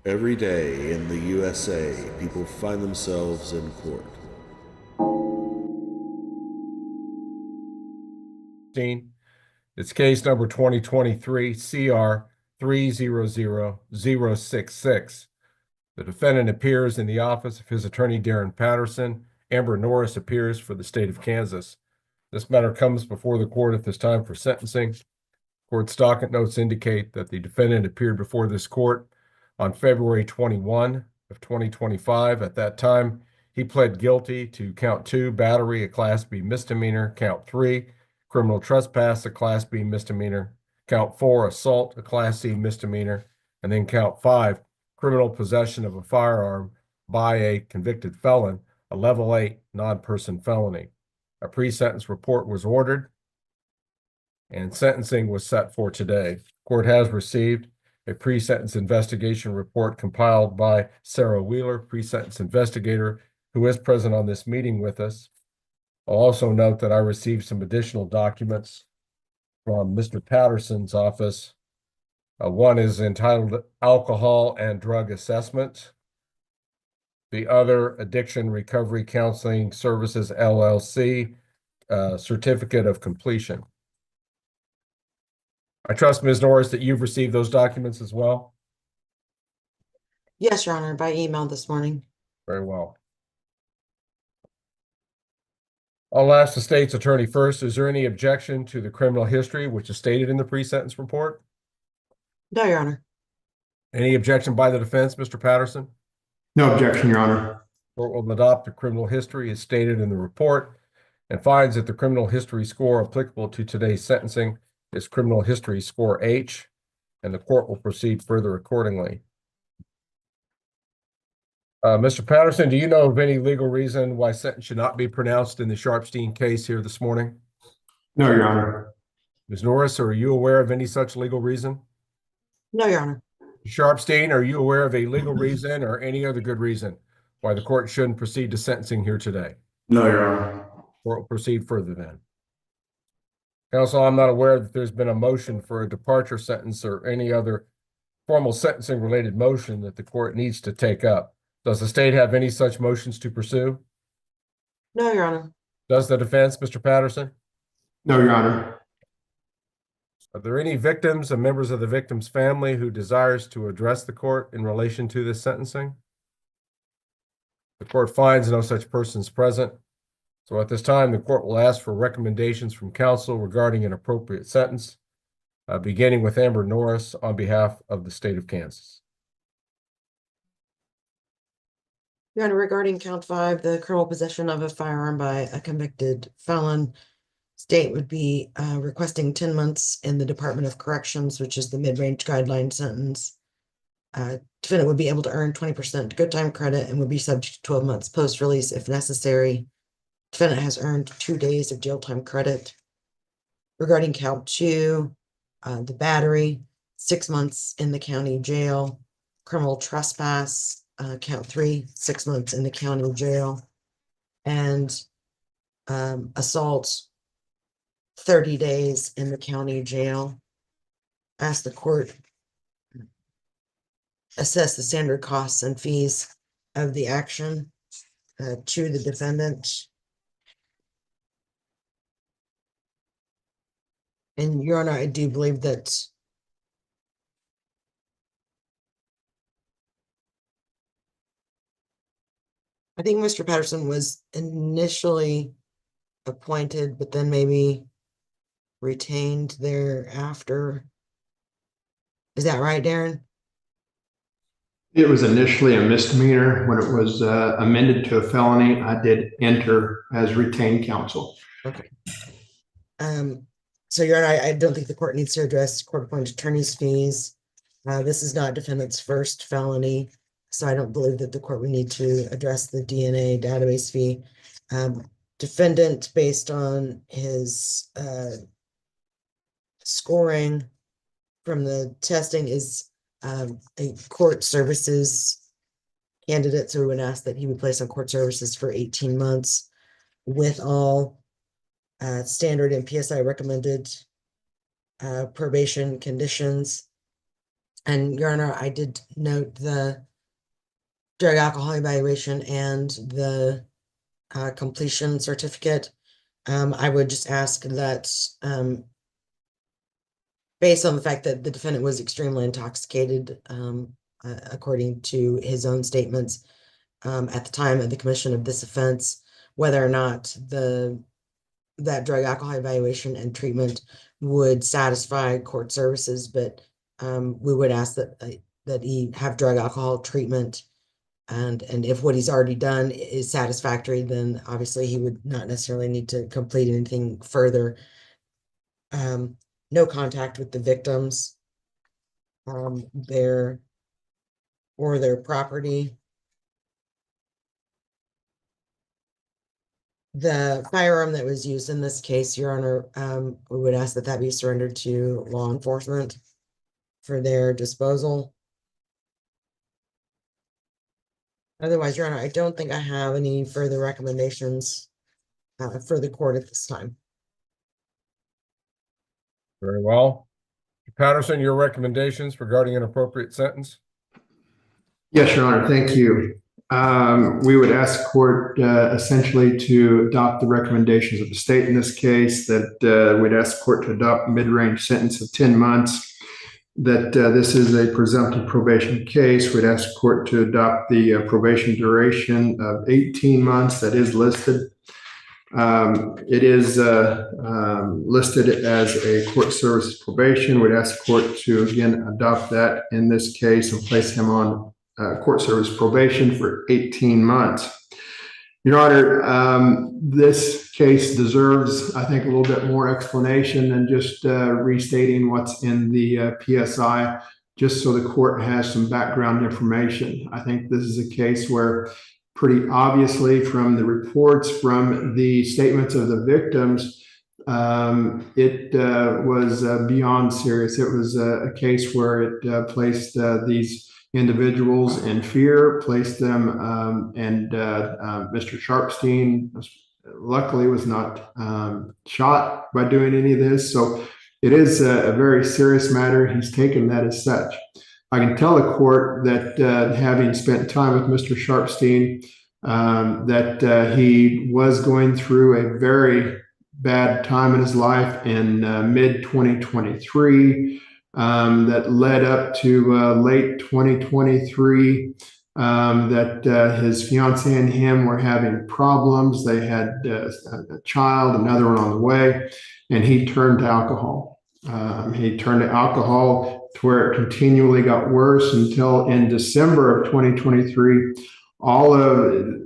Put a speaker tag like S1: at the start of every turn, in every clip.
S1: Every day in the USA, people find themselves in court.
S2: It's case number 2023 CR 300066. The defendant appears in the office of his attorney, Darren Patterson. Amber Norris appears for the state of Kansas. This matter comes before the court at this time for sentencing. Court's docket notes indicate that the defendant appeared before this court on February 21 of 2025. At that time, he pled guilty to count 2, battery, a Class B misdemeanor, count 3, criminal trespass, a Class B misdemeanor, count 4, assault, a Class C misdemeanor, and then count 5, criminal possession of a firearm by a convicted felon, a level 8 non-person felony. A pre-sentence report was ordered and sentencing was set for today. Court has received a pre-sentence investigation report compiled by Sarah Wheeler, pre-sentence investigator, who is present on this meeting with us. I'll also note that I received some additional documents from Mr. Patterson's office. One is entitled Alcohol and Drug Assessment. The other, Addiction Recovery Counseling Services, LLC, Certificate of Completion. I trust, Ms. Norris, that you've received those documents as well?
S3: Yes, Your Honor, by email this morning.
S2: Very well. I'll ask the state's attorney first. Is there any objection to the criminal history which is stated in the pre-sentence report?
S3: No, Your Honor.
S2: Any objection by the defense, Mr. Patterson?
S4: No objection, Your Honor.
S2: Court will adopt the criminal history as stated in the report and finds that the criminal history score applicable to today's sentencing is criminal history score H, and the court will proceed further accordingly. Mr. Patterson, do you know of any legal reason why sentence should not be pronounced in the Sharpstein case here this morning?
S4: No, Your Honor.
S2: Ms. Norris, are you aware of any such legal reason?
S3: No, Your Honor.
S2: Sharpstein, are you aware of a legal reason or any other good reason why the court shouldn't proceed to sentencing here today?
S4: No, Your Honor.
S2: Court will proceed further then. Counsel, I'm not aware that there's been a motion for a departure sentence or any other formal sentencing related motion that the court needs to take up. Does the state have any such motions to pursue?
S3: No, Your Honor.
S2: Does the defense, Mr. Patterson?
S4: No, Your Honor.
S2: Are there any victims or members of the victim's family who desires to address the court in relation to this sentencing? The court finds no such persons present. So at this time, the court will ask for recommendations from counsel regarding an appropriate sentence, beginning with Amber Norris on behalf of the state of Kansas.
S3: Your Honor, regarding count 5, the criminal possession of a firearm by a convicted felon, state would be requesting 10 months in the Department of Corrections, which is the mid-range guideline sentence. Defendant would be able to earn 20% good time credit and would be subject to 12 months post-release if necessary. Defendant has earned 2 days of jail time credit. Regarding count 2, the battery, 6 months in the county jail. Criminal trespass, count 3, 6 months in the county jail. And assault, 30 days in the county jail. Ask the court assess the standard costs and fees of the action to the defendant. And Your Honor, I do believe that I think Mr. Patterson was initially appointed, but then maybe retained thereafter. Is that right, Darren?
S4: It was initially a misdemeanor. When it was amended to a felony, I did enter as retained counsel.
S3: Okay. So Your Honor, I don't think the court needs to address court-appointed attorney's fees. This is not defendant's first felony, so I don't believe that the court would need to address the DNA database fee. Defendant, based on his scoring from the testing, is a court services candidate, so we would ask that he would place on court services for 18 months with all standard and PSI recommended probation conditions. And Your Honor, I did note the drug alcohol evaluation and the completion certificate. I would just ask that, based on the fact that the defendant was extremely intoxicated, according to his own statements, at the time of the commission of this offense, whether or not that drug alcohol evaluation and treatment would satisfy court services, but we would ask that he have drug alcohol treatment, and if what he's already done is satisfactory, then obviously he would not necessarily need to complete anything further. No contact with the victims, their property. The firearm that was used in this case, Your Honor, we would ask that that be surrendered to law enforcement for their disposal. Otherwise, Your Honor, I don't think I have any further recommendations for the court at this time.
S2: Very well. Mr. Patterson, your recommendations regarding an appropriate sentence?
S4: Yes, Your Honor, thank you. We would ask court essentially to adopt the recommendations of the state in this case, that we'd ask court to adopt a mid-range sentence of 10 months, that this is a presumptive probation case. We'd ask court to adopt the probation duration of 18 months that is listed. It is listed as a court services probation. We'd ask court to again adopt that in this case and place him on court service probation for 18 months. Your Honor, this case deserves, I think, a little bit more explanation than just restating what's in the PSI, just so the court has some background information. I think this is a case where pretty obviously from the reports, from the statements of the victims, it was beyond serious. It was a case where it placed these individuals in fear, placed them, and Mr. Sharpstein luckily was not shot by doing any of this. So it is a very serious matter. He's taken that as such. I can tell the court that having spent time with Mr. Sharpstein, that he was going through a very bad time in his life in mid-2023, that led up to late 2023, that his fiancée and him were having problems. They had a child, another one on the way, and he turned to alcohol. He turned to alcohol to where it continually got worse until in December of 2023, all of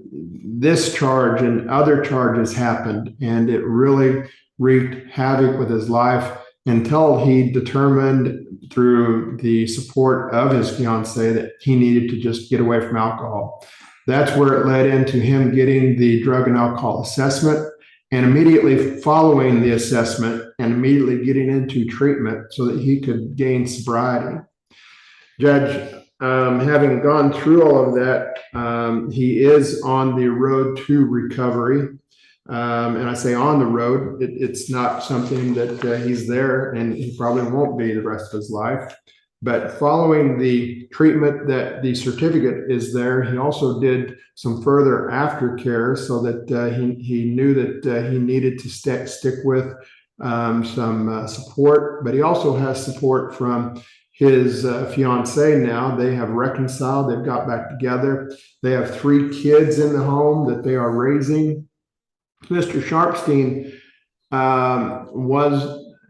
S4: this charge and other charges happened, and it really wreaked havoc with his life until he determined through the support of his fiancée that he needed to just get away from alcohol. That's where it led into him getting the drug and alcohol assessment, and immediately following the assessment and immediately getting into treatment so that he could gain sobriety. Judge, having gone through all of that, he is on the road to recovery. And I say on the road, it's not something that he's there, and he probably won't be the rest of his life. But following the treatment that the certificate is there, he also did some further aftercare so that he knew that he needed to stick with some support. But he also has support from his fiancée now. They have reconciled. They've got back together. They have 3 kids in the home that they are raising. Mr. Sharpstein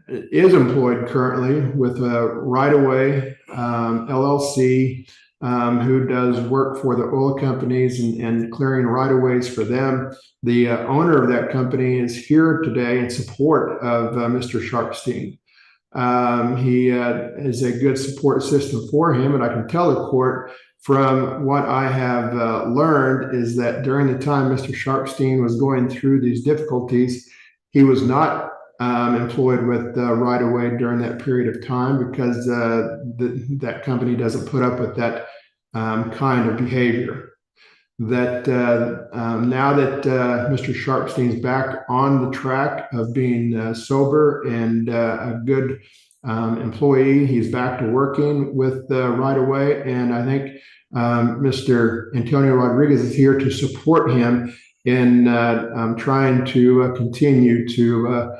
S4: is employed currently with Right Away LLC, who does work for the oil companies and clearing right-of-ways for them. The owner of that company is here today in support of Mr. Sharpstein. He is a good support system for him, and I can tell the court from what I have learned is that during the time Mr. Sharpstein was going through these difficulties, he was not employed with Right Away during that period of time because that company doesn't put up with that kind of behavior. That now that Mr. Sharpstein's back on the track of being sober and a good employee. He's back to working with right away. And I think Mr. Antonio Rodriguez is here to support him in trying to continue to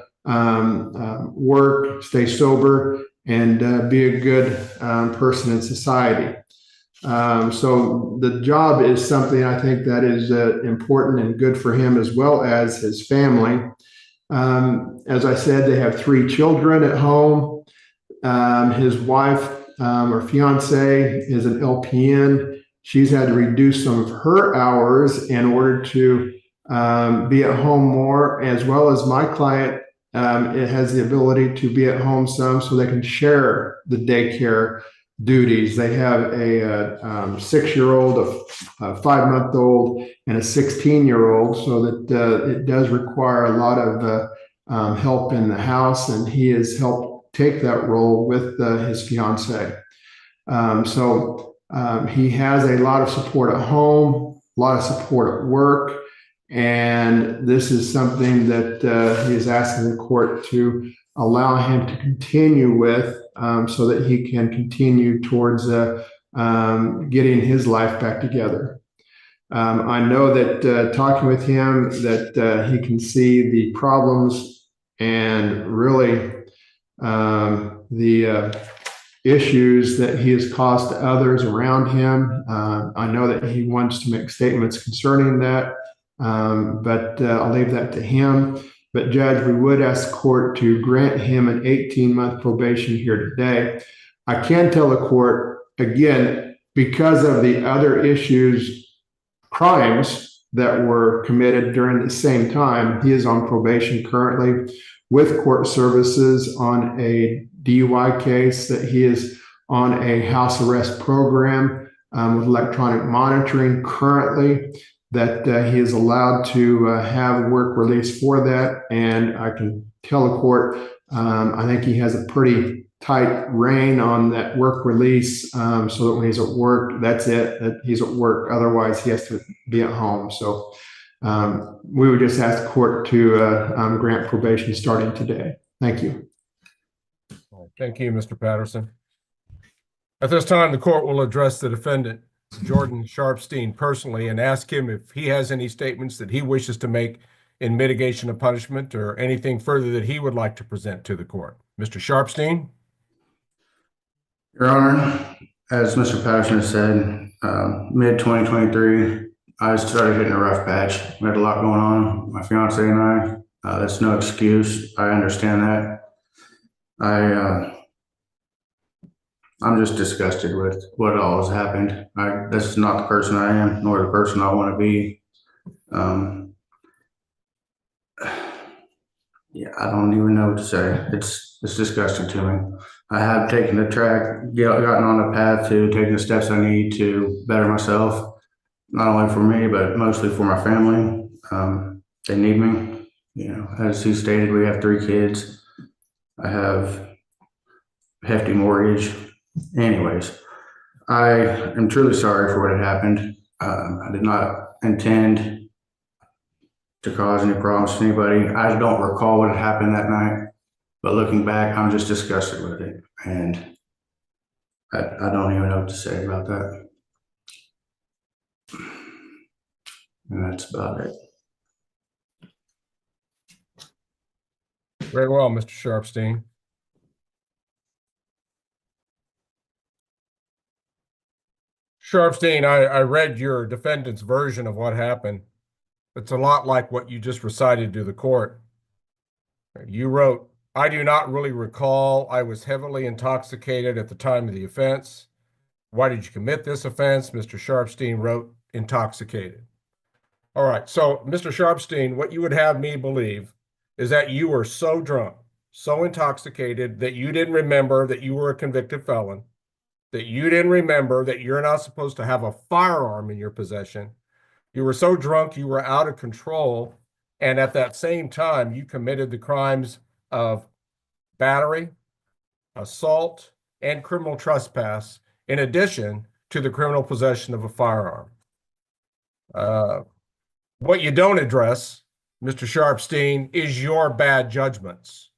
S4: work, stay sober, and be a good person in society. So the job is something I think that is important and good for him as well as his family. As I said, they have 3 children at home. His wife or fiance is an LPN. She's had to reduce some of her hours in order to be at home more, as well as my client. It has the ability to be at home some so they can share the daycare duties. They have a 6-year-old, a 5-month-old, and a 16-year-old, so that it does require a lot of help in the house, and he has helped take that role with his fiance. So he has a lot of support at home, a lot of support at work, and this is something that he is asking the court to allow him to continue with, so that he can continue towards getting his life back together. I know that talking with him, that he can see the problems and really the issues that he has caused to others around him. I know that he wants to make statements concerning that, but I'll leave that to him. But Judge, we would ask the court to grant him an 18-month probation here today. I can tell the court, again, because of the other issues, crimes that were committed during the same time, he is on probation currently with court services on a DUI case, that he is on a house arrest program with electronic monitoring currently, that he is allowed to have work release for that. And I can tell the court, I think he has a pretty tight rein on that work release, so that when he's at work, that's it, that he's at work. Otherwise, he has to be at home. So we would just ask the court to grant probation starting today. Thank you.
S2: Thank you, Mr. Patterson. At this time, the court will address the defendant, Jordan Sharpstein, personally and ask him if he has any statements that he wishes to make in mitigation of punishment or anything further that he would like to present to the court. Mr. Sharpstein?
S5: Your Honor, as Mr. Patterson said, mid-2023, I started hitting a rough patch. We had a lot going on, my fiance and I. That's no excuse. I understand that. I'm just disgusted with what all has happened. This is not the person I am, nor the person I want to be. Yeah, I don't even know what to say. It's disgusting to me. I have taken the track, gotten on the path to taking the steps I need to better myself, not only for me, but mostly for my family. They need me. You know, as he stated, we have 3 kids. I have a hefty mortgage. Anyways, I am truly sorry for what had happened. I did not intend to cause any problems to anybody. I don't recall what had happened that night, but looking back, I'm just disgusted with it. And I don't even know what to say about that. And that's about it.
S2: Very well, Mr. Sharpstein. Sharpstein, I read your defendant's version of what happened. It's a lot like what you just recited to the court. You wrote, "I do not really recall. I was heavily intoxicated at the time of the offense." Why did you commit this offense? Mr. Sharpstein wrote, "Intoxicated." All right, so Mr. Sharpstein, what you would have me believe is that you were so drunk, so intoxicated that you didn't remember that you were a convicted felon, that you didn't remember that you're not supposed to have a firearm in your possession. You were so drunk, you were out of control, and at that same time, you committed the crimes of battery, assault, and criminal trespass, in addition to the criminal possession of a firearm. What you don't address, Mr. Sharpstein, is your bad judgments.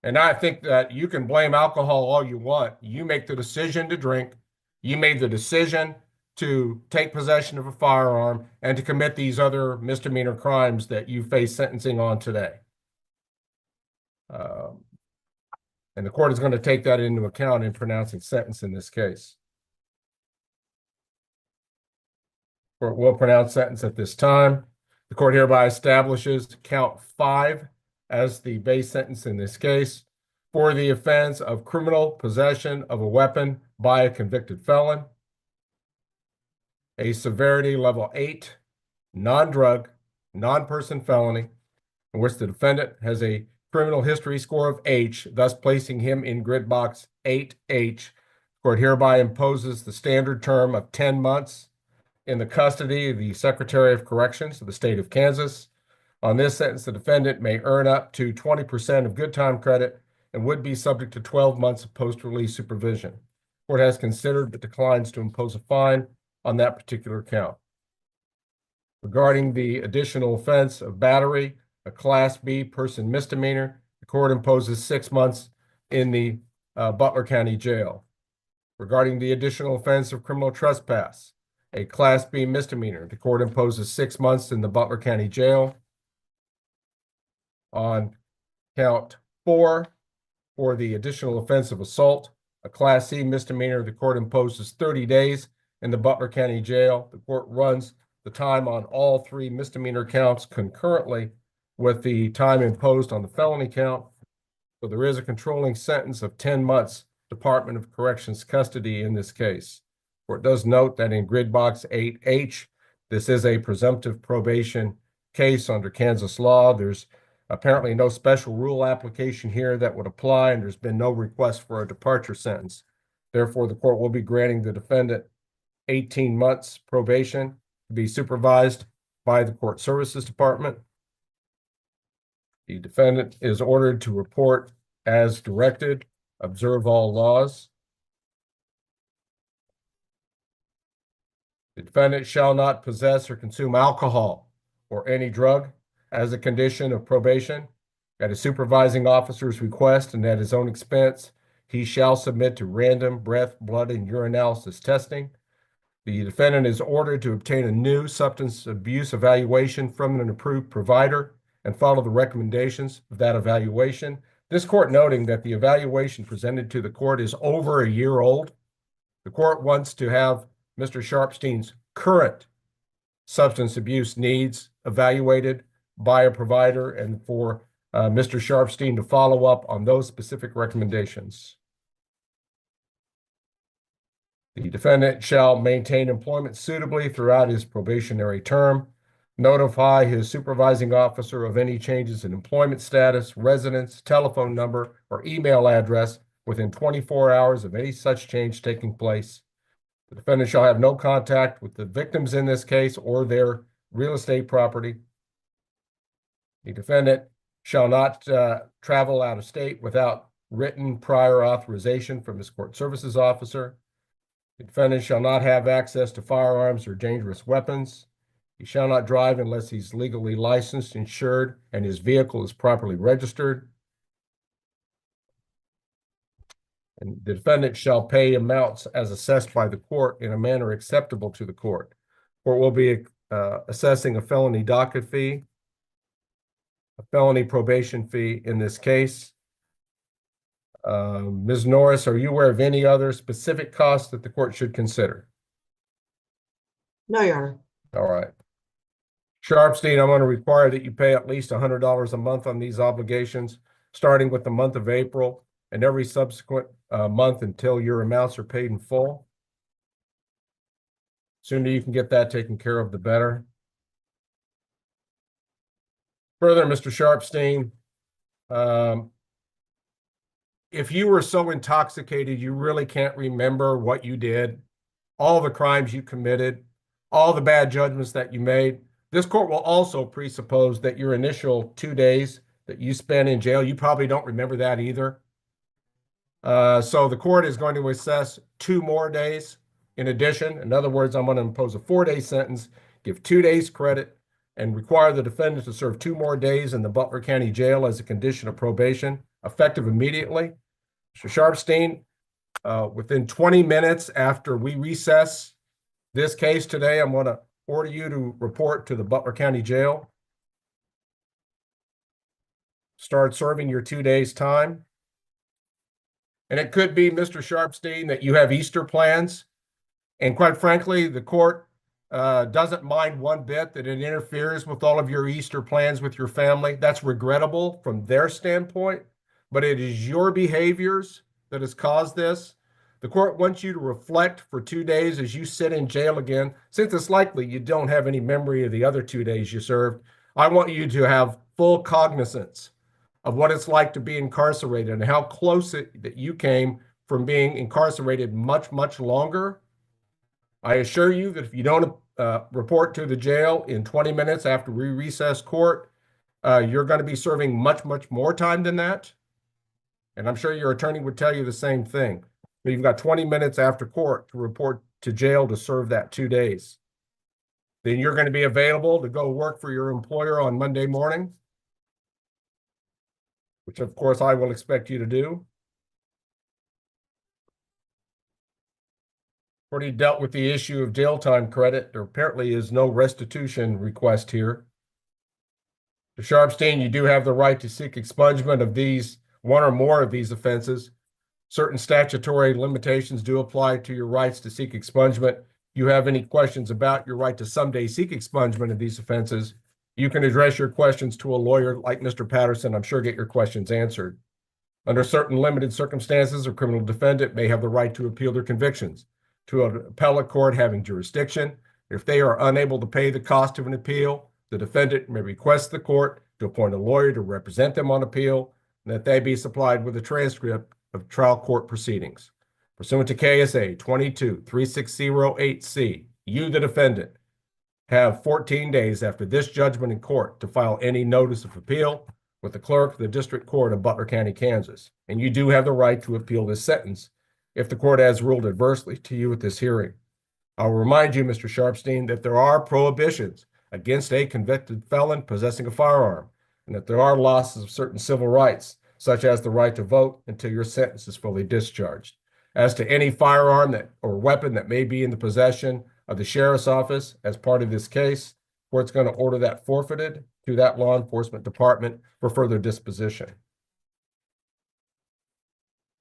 S2: And I think that you can blame alcohol all you want. You make the decision to drink. You made the decision to take possession of a firearm and to commit these other misdemeanor crimes that you face sentencing on today. And the court is going to take that into account in pronouncing sentence in this case. Court will pronounce sentence at this time. The court hereby establishes count 5 as the base sentence in this case for the offense of criminal possession of a weapon by a convicted felon, a severity level 8, non-drug, non-person felony, in which the defendant has a criminal history score of H, thus placing him in grid box 8H. Court hereby imposes the standard term of 10 months in the custody of the Secretary of Corrections of the state of Kansas. On this sentence, the defendant may earn up to 20% of good time credit and would be subject to 12 months of post-release supervision. Court has considered but declines to impose a fine on that particular count. Regarding the additional offense of battery, a Class B person misdemeanor, the court imposes 6 months in the Butler County Jail. Regarding the additional offense of criminal trespass, a Class B misdemeanor, the court imposes 6 months in the Butler County Jail. On count 4, for the additional offense of assault, a Class C misdemeanor, the court imposes 30 days in the Butler County Jail. The court runs the time on all 3 misdemeanor counts concurrently with the time imposed on the felony count. So there is a controlling sentence of 10 months Department of Corrections custody in this case. Court does note that in grid box 8H, this is a presumptive probation case under Kansas law. There's apparently no special rule application here that would apply, and there's been no request for a departure sentence. Therefore, the court will be granting the defendant 18 months probation to be supervised by the Court Services Department. The defendant is ordered to report as directed, observe all laws. The defendant shall not possess or consume alcohol or any drug as a condition of probation. At a supervising officer's request and at his own expense, he shall submit to random breath, blood, and urinalysis testing. The defendant is ordered to obtain a new substance abuse evaluation from an approved provider and follow the recommendations of that evaluation. This court noting that the evaluation presented to the court is over a year old. The court wants to have Mr. Sharpstein's current substance abuse needs evaluated by a provider and for Mr. Sharpstein to follow up on those specific recommendations. The defendant shall maintain employment suitably throughout his probationary term, notify his supervising officer of any changes in employment status, residence, telephone number, or email address within 24 hours of any such change taking place. The defendant shall have no contact with the victims in this case or their real estate property. The defendant shall not travel out of state without written prior authorization from his court services officer. The defendant shall not have access to firearms or dangerous weapons. He shall not drive unless he's legally licensed, insured, and his vehicle is properly registered. And the defendant shall pay amounts as assessed by the court in a manner acceptable to the court. Court will be assessing a felony docket fee, a felony probation fee in this case. Ms. Norris, are you aware of any other specific costs that the court should consider?
S3: No, Your Honor.
S2: All right. Sharpstein, I'm going to require that you pay at least $100 a month on these obligations, starting with the month of April and every subsequent month until your amounts are paid in full. Sooner you can get that taken care of, the better. Further, Mr. Sharpstein, if you were so intoxicated you really can't remember what you did, all the crimes you committed, all the bad judgments that you made, this court will also presuppose that your initial 2 days that you spent in jail, you probably don't remember that either. So the court is going to assess 2 more days in addition. In other words, I'm going to impose a 4-day sentence, give 2 days credit, and require the defendant to serve 2 more days in the Butler County Jail as a condition of probation, effective immediately. Mr. Sharpstein, within 20 minutes after we recess this case today, I'm going to order you to report to the Butler County Jail. Start serving your 2 days' time. And it could be, Mr. Sharpstein, that you have Easter plans. And quite frankly, the court doesn't mind one bit that it interferes with all of your Easter plans with your family. That's regrettable from their standpoint, but it is your behaviors that has caused this. The court wants you to reflect for 2 days as you sit in jail again. Since it's likely you don't have any memory of the other 2 days you served, I want you to have full cognizance of what it's like to be incarcerated and how close that you came from being incarcerated much, much longer. I assure you that if you don't report to the jail in 20 minutes after we recess court, you're going to be serving much, much more time than that. And I'm sure your attorney would tell you the same thing. But you've got 20 minutes after court to report to jail to serve that 2 days. Then you're going to be available to go work for your employer on Monday morning, which of course I will expect you to do. Already dealt with the issue of jail time credit. There apparently is no restitution request here. Mr. Sharpstein, you do have the right to seek expungement of these, 1 or more of these offenses. Certain statutory limitations do apply to your rights to seek expungement. If you have any questions about your right to someday seek expungement of these offenses, you can address your questions to a lawyer like Mr. Patterson. I'm sure get your questions answered. Under certain limited circumstances, a criminal defendant may have the right to appeal their convictions to an appellate court having jurisdiction. If they are unable to pay the cost of an appeal, the defendant may request the court to appoint a lawyer to represent them on appeal, and that they be supplied with a transcript of trial court proceedings. Pursuant to KSA 22-3608C, you, the defendant, have 14 days after this judgment in court to file any notice of appeal with the clerk of the District Court of Butler County, Kansas. And you do have the right to appeal this sentence if the court has ruled adversely to you at this hearing. I'll remind you, Mr. Sharpstein, that there are prohibitions against a convicted felon possessing a firearm, and that there are losses of certain civil rights, such as the right to vote until your sentence is fully discharged. As to any firearm or weapon that may be in the possession of the sheriff's office as part of this case, the court's going to order that forfeited to that law enforcement department for further disposition.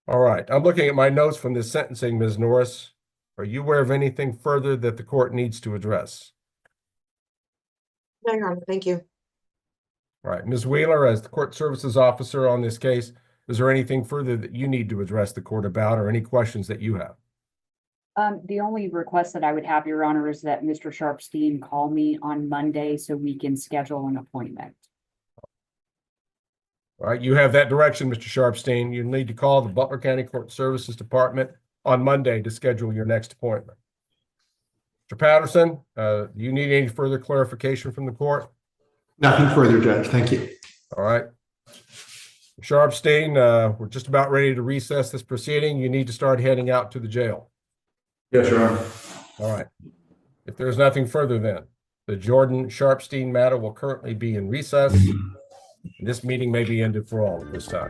S2: All right, I'm looking at my notes from this sentencing, Ms. Norris. Are you aware of anything further that the court needs to address?
S3: No, Your Honor, thank you.
S2: All right, Ms. Wheeler, as the court services officer on this case, is there anything further that you need to address the court about or any questions that you have?
S6: The only request that I would have, Your Honor, is that Mr. Sharpstein call me on Monday so we can schedule an appointment.
S2: All right, you have that direction, Mr. Sharpstein. You need to call the Butler County Court Services Department on Monday to schedule your next appointment. Mr. Patterson, do you need any further clarification from the court?
S4: Nothing further, Judge. Thank you.
S2: All right. Sharpstein, we're just about ready to recess this proceeding. You need to start heading out to the jail.
S5: Yes, Your Honor.
S2: All right. If there's nothing further then, the Jordan Sharpstein matter will currently be in recess. This meeting may be ended for all at this time.